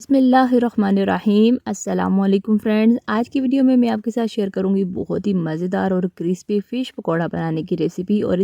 बिस्मिल्लाहिर्रहमानिर्रहीम। अस्सलाम वालेकुम फ्रेंड्स। आज की वीडियो में मैं आपके साथ शेयर करूंगी बहुत ही मज़ेदार और क्रिस्पी फ़िश पकौड़ा बनाने की रेसिपी। और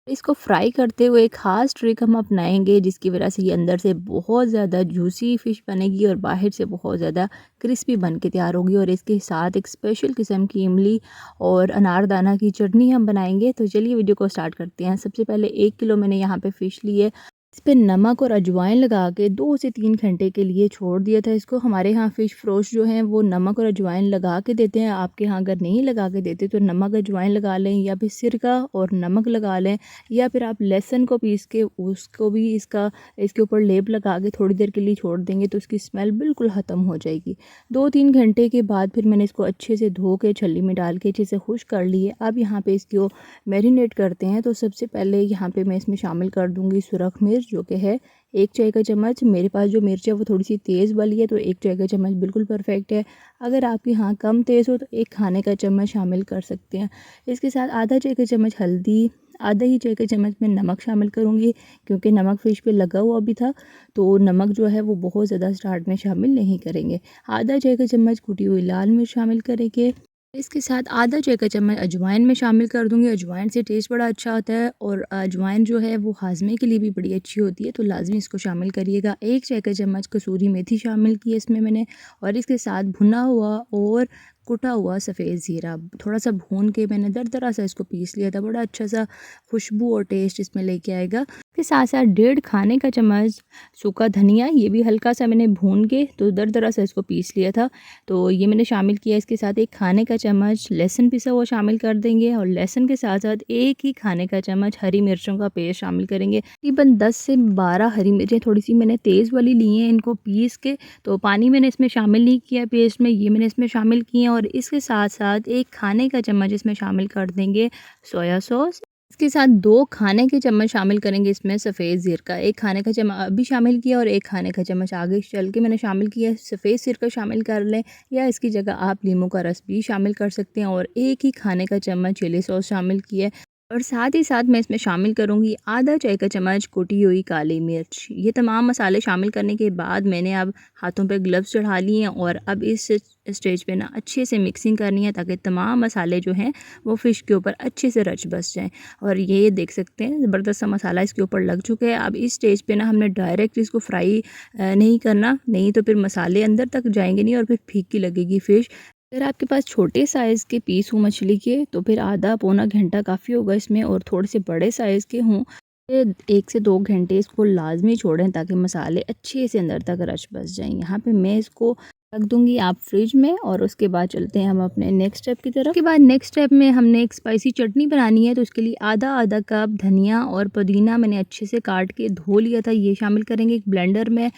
इसको फ्राई करते हुए एक ख़ास ट्रिक हम अपनाएंगे जिसकी वजह से ये अंदर से बहुत ज़्यादा जूसी फ़िश बनेगी और बाहर से बहुत ज़्यादा क्रिस्पी बन के तैयार होगी। और इसके साथ एक स्पेशल किस्म की इमली और अनारदाना की चटनी हम बनाएंगे। तो चलिए वीडियो को स्टार्ट करते हैं। सबसे पहले 1 किलो मैंने यहाँ पे फ़िश ली है। इस पे नमक और अजवाइन लगा के 2 से 3 घंटे के लिए छोड़ दिया था इसको। हमारे यहाँ फ़िश फ्रोश जो हैं वो नमक और अजवाइन लगा के देते हैं। आपके यहाँ अगर नहीं लगा के देते तो नमक अजवाइन लगा लें, या फिर सिरका और नमक लगा लें, या फिर आप लहसुन को पीस के उसको भी इसके ऊपर लेप लगा के थोड़ी देर के लिए छोड़ देंगे तो उसकी स्मेल बिल्कुल ख़त्म हो जाएगी। 2-3 घंटे के बाद फिर मैंने इसको अच्छे से धो के छल्ली में डाल के अच्छे से खुश्क कर लिए। अब यहाँ पे इसको मैरिनेट करते हैं। तो सबसे पहले यहाँ पे मैं इसमें शामिल कर दूँगी सुरख मिर्च, जो कि है 1 चाय का चम्मच। मेरे पास जो मिर्च है वो थोड़ी सी तेज़ वाली है तो 1 चाय का चम्मच बिल्कुल परफेक्ट है। अगर आपके यहाँ कम तेज़ हो तो 1 खाने का चम्मच शामिल कर सकते हैं। इसके साथ आधा चाय का चम्मच हल्दी, आधा ही चाय का चम्मच में नमक शामिल करूँगी, क्योंकि नमक फ़िश पे लगा हुआ भी था तो नमक जो है वो बहुत ज़्यादा स्टार्ट में शामिल नहीं करेंगे। आधा चाय का चम्मच कुटी हुई लाल मिर्च शामिल करेंगे। इसके साथ आधा चाय का चम्मच अजवाइन में शामिल कर दूंगी। अजवाइन से टेस्ट बड़ा अच्छा होता है और अजवाइन जो है वो हाजमे के लिए भी बड़ी अच्छी होती है, तो लाजमी इसको शामिल करिएगा। 1 चाय का चम्मच कसूरी मेथी शामिल की है इसमें मैंने। और इसके साथ भुना हुआ और कुटा हुआ सफ़ेद ज़ीरा थोड़ा सा भून के मैंने दरदरा सा इसको पीस लिया था। बड़ा अच्छा सा खुशबू और टेस्ट इसमें लेके आएगा। इसके साथ साथ 1.5 खाने का चम्मच सूखा धनिया, ये भी हल्का सा मैंने भून के तो दरदरा सा इसको पीस लिया था, तो ये मैंने शामिल किया। इसके साथ 1 खाने का चम्मच लहसुन पिसा हुआ शामिल कर देंगे। और लहसुन के साथ साथ 1 ही खाने का चम्मच हरी मिर्चों का पेस्ट शामिल करेंगे। तकरीबन 10 से 12 हरी मिर्चें थोड़ी सी मैंने तेज़ वाली ली हैं, इनको पीस के तो पानी मैंने इसमें शामिल नहीं किया पेस्ट में, ये मैंने इसमें शामिल किए हैं। और इसके साथ साथ 1 खाने का चम्मच इसमें शामिल कर देंगे सोया सॉस। इसके साथ 2 खाने के चम्मच शामिल करेंगे इसमें सफ़ेद सिरका। 1 खाने का चम्मच अभी शामिल किया और 1 खाने का चम्मच आगे चल के मैंने शामिल किया। सफ़ेद सिरका शामिल कर लें या इसकी जगह आप नींबू का रस भी शामिल कर सकते हैं। और 1 ही खाने का चम्मच चिली सॉस शामिल किया है। और साथ ही साथ मैं इसमें शामिल करूँगी आधा चाय का चम्मच कुटी हुई काली मिर्च। ये तमाम मसाले शामिल करने के बाद मैंने अब हाथों पे ग्लव्स चढ़ा लिए हैं और अब इस स्टेज पे ना अच्छे से मिक्सिंग करनी है ताकि तमाम मसाले जो हैं वो फ़िश के ऊपर अच्छे से रच बस जाएँ। और ये देख सकते हैं ज़बरदस्त सा मसाला इसके ऊपर लग चुका है। अब इस स्टेज पे ना हमने डायरेक्ट इसको फ्राई नहीं करना, नहीं तो फिर मसाले अंदर तक जाएंगे नहीं और फिर फीकी लगेगी फ़िश। अगर आपके पास छोटे साइज़ के पीस हों मछली के तो फिर आधा पौना घंटा काफ़ी होगा इसमें। और थोड़े से बड़े साइज़ के हों तो 1 से 2 घंटे इसको लाजमी छोड़ें ताकि मसाले अच्छे से अंदर तक रच बस जाएँ। यहाँ पे मैं इसको रख दूँगी आप फ्रिज में। और उसके बाद चलते हैं हम अपने नेक्स्ट स्टेप की तरफ। उसके बाद नेक्स्ट स्टेप में हमने एक स्पाइसी चटनी बनानी है, तो उसके लिए आधा कप धनिया और पुदीना मैंने अच्छे से काट के धो लिया था, ये शामिल करेंगे एक ब्लेंडर में।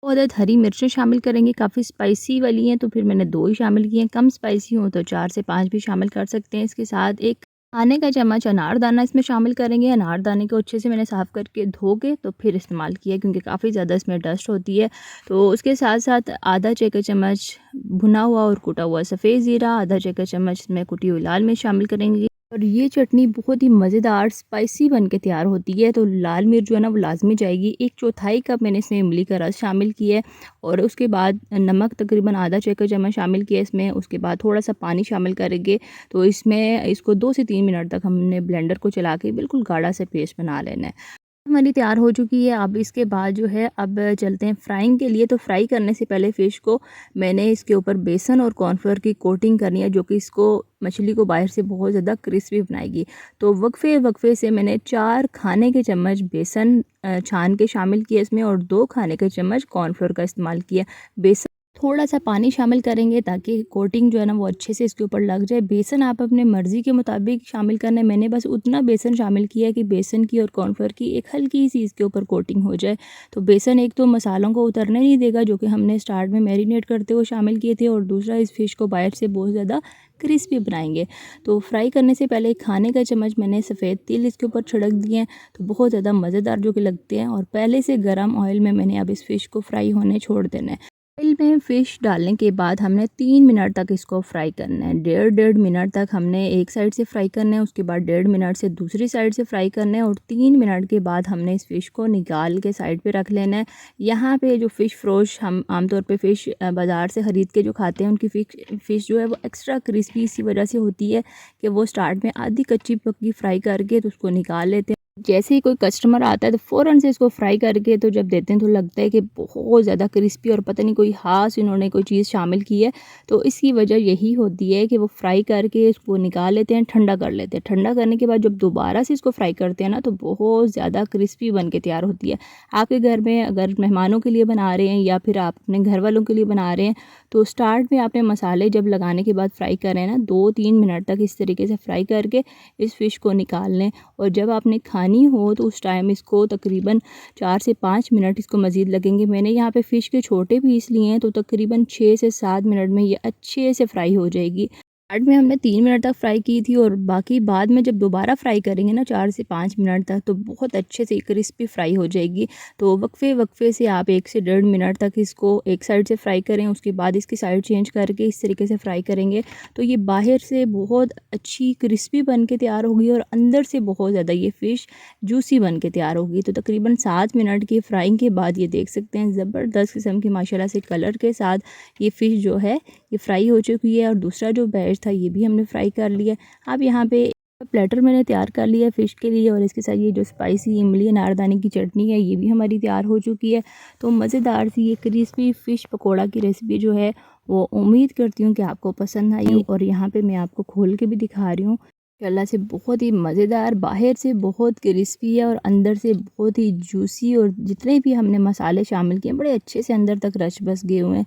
2 अदद हरी मिर्चें शामिल करेंगे। काफ़ी स्पाइसी वाली हैं तो फिर मैंने 2 ही शामिल किए हैं। कम स्पाइसी हो तो 4 से 5 भी शामिल कर सकते हैं। इसके साथ 1 खाने का चम्मच अनारदाना इसमें शामिल करेंगे। अनारदाने को अच्छे से मैंने साफ़ करके धो के तो फिर इस्तेमाल किया, क्योंकि काफ़ी ज़्यादा इसमें डस्ट होती है। तो उसके साथ साथ आधा चाय का चम्मच भुना हुआ और कुटा हुआ सफ़ेद ज़ीरा, आधा चाय का चम्मच इसमें कुटी हुई लाल मिर्च शामिल करेंगे। और ये चटनी बहुत ही मज़ेदार स्पाइसी बन के तैयार होती है, तो लाल मिर्च जो है ना वो लाजमी जाएगी। 1/4 कप मैंने इसमें इमली का रस शामिल किया है। और उसके बाद नमक तकरीबन आधा चाय का चम्मच शामिल किया इसमें। उसके बाद थोड़ा सा पानी शामिल करेंगे। तो इसमें इसको 2 से 3 मिनट तक हमने ब्लेंडर को चला के बिल्कुल गाढ़ा से पेस्ट बना लेना है। हमारी तैयार हो चुकी है। अब इसके बाद जो है अब चलते हैं फ्राइंग के लिए। तो फ्राई करने से पहले फ़िश को मैंने इसके ऊपर बेसन और कॉर्नफ्लोर की कोटिंग करनी है, जो कि इसको मछली को बाहर से बहुत ज़्यादा क्रिस्पी बनाएगी। तो वक्फे से मैंने 4 खाने के चम्मच बेसन छान के शामिल किया इसमें और 2 खाने के चम्मच कॉर्नफ्लोर का इस्तेमाल किया। बेसन थोड़ा सा पानी शामिल करेंगे ताकि कोटिंग जो है ना वो अच्छे से इसके ऊपर लग जाए। बेसन आप अपने मर्ज़ी के मुताबिक शामिल करना है। मैंने बस उतना बेसन शामिल किया है कि बेसन की और कॉर्नफ्लोर की एक हल्की सी इसके ऊपर कोटिंग हो जाए। तो बेसन एक तो मसालों को उतरने नहीं देगा, जो कि हमने स्टार्ट में मैरिनेट करते हुए शामिल किए थे, और दूसरा इस फ़िश को बाहर से बहुत ज़्यादा क्रिस्पी बनाएंगे। तो फ्राई करने से पहले 1 खाने का चम्मच मैंने सफ़ेद तिल इसके ऊपर छिड़क दिए हैं, तो बहुत ज़्यादा मज़ेदार जो कि लगते हैं। और पहले से गर्म ऑयल में मैंने अब इस फ़िश को फ्राई होने छोड़ देना है। ऑयल में फ़िश डालने के बाद हमने 3 मिनट तक इसको फ्राई करना है। डेढ़ मिनट तक हमने एक साइड से फ्राई करना है, उसके बाद 1.5 मिनट से दूसरी साइड से फ्राई करना है और 3 मिनट के बाद हमने इस फ़िश को निकाल के साइड पे रख लेना है। यहाँ पे जो फ़िश फ्रोश हम आमतौर पे फ़िश बाज़ार से ख़रीद के जो खाते हैं, उनकी फ़िश जो है वो एक्स्ट्रा क्रिस्पी इसी वजह से होती है कि वो स्टार्ट में आधी कच्ची पक्की फ्राई करके तो उसको निकाल लेते हैं। जैसे ही कोई कस्टमर आता है तो फ़ौरन से इसको फ्राई करके तो जब देते हैं तो लगता है कि बहुत ज़्यादा क्रिस्पी और पता नहीं कोई ख़ास इन्होंने कोई चीज़ शामिल की है। तो इसकी वजह यही होती है कि वो फ्राई करके इसको निकाल लेते हैं, ठंडा कर लेते हैं। ठंडा करने के बाद जब दोबारा से इसको फ्राई करते हैं ना तो बहुत ज़्यादा क्रिस्पी बन के तैयार होती है। आपके घर में अगर मेहमानों के लिए बना रहे हैं या फिर आप अपने घर वालों के लिए बना रहे हैं तो स्टार्ट में आपने मसाले जब लगाने के बाद फ्राई करें ना 2-3 मिनट तक इस तरीके से फ्राई करके इस फ़िश को निकाल लें और जब आपने खानी हो तो उस टाइम इसको तकरीबन 4 से 5 मिनट इसको मज़ीद लगेंगे। मैंने यहाँ पे फ़िश के छोटे पीस लिए हैं तो तकरीबन 6 से 7 मिनट में ये अच्छे से फ्राई हो जाएगी। स्टार्ट में हमने 3 मिनट तक फ्राई की थी और बाकी बाद में जब दोबारा फ्राई करेंगे ना 4 से 5 मिनट तक तो बहुत अच्छे से क्रिस्पी फ्राई हो जाएगी। तो वक्फे से आप 1 से 1.5 मिनट तक इसको एक साइड से फ्राई करें, उसके बाद इसकी साइड चेंज करके इस तरीके से फ्राई करेंगे तो ये बाहर से बहुत अच्छी क्रिस्पी बन के तैयार होगी और अंदर से बहुत ज़्यादा ये फ़िश जूसी बन के तैयार होगी। तो तकरीबन 7 मिनट की फ्राइंग के बाद ये देख सकते हैं ज़बरदस्त किस्म की माशाल्लाह से कलर के साथ ये फ़िश जो है ये फ्राई हो चुकी है और दूसरा जो बैच था ये भी हमने फ्राई कर लिया। अब यहाँ पे प्लेटर मैंने तैयार कर लिया फ़िश के लिए और इसके साथ ये जो स्पाइसी इमली अनारदाने की चटनी है ये भी हमारी तैयार हो चुकी है। तो मज़ेदार सी ये क्रिस्पी फ़िश पकोड़ा की रेसिपी जो है वो उम्मीद करती हूँ कि आपको पसंद आई और यहाँ पे मैं आपको खोल के भी दिखा रही हूँ। माशाल्लाह से बहुत ही मज़ेदार, बाहर से बहुत क्रिस्पी है और अंदर से बहुत ही जूसी और जितने भी हमने मसाले शामिल किए बड़े अच्छे से अंदर तक रच बस गए हुए हैं।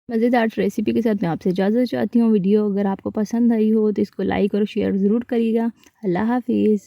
मज़ेदार रेसिपी के साथ मैं आपसे इजाज़त चाहती हूँ। वीडियो अगर आपको पसंद आई हो तो इसको लाइक और शेयर ज़रूर करिएगा। अल्लाह हाफ़िज़।